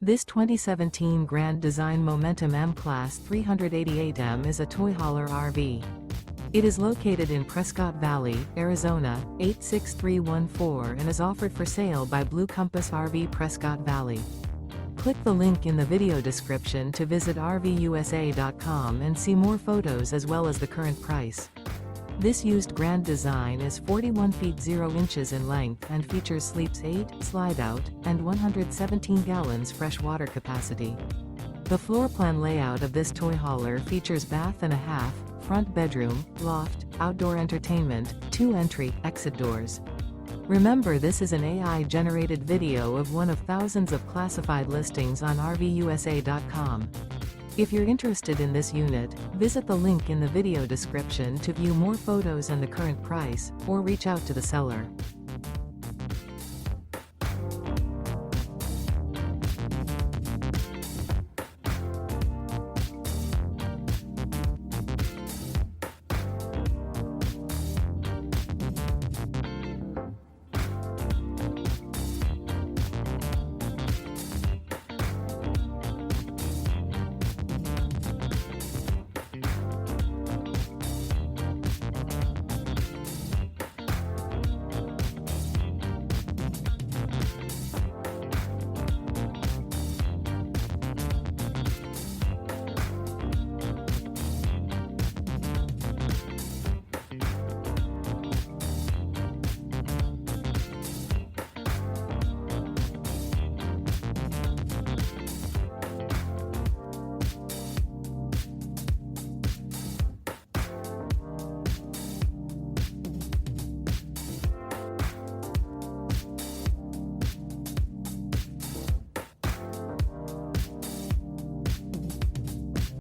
This 2017 Grand Design Momentum M-Class 388M is a toy hauler RV. It is located in Prescott Valley, Arizona, 86314 and is offered for sale by Blue Compass RV Prescott Valley. Click the link in the video description to visit RVUSA.com and see more photos as well as the current price. This used Grand Design is 41 feet 0 inches in length and features sleeps 8, slide-out, and 117 gallons fresh water capacity. The floor plan layout of this toy hauler features bath and a half, front bedroom, loft, outdoor entertainment, 2 entry/exit doors. Remember, this is an AI-generated video of one of thousands of classified listings on RVUSA.com. If you're interested in this unit, visit the link in the video description to view more photos and the current price, or reach out to the seller.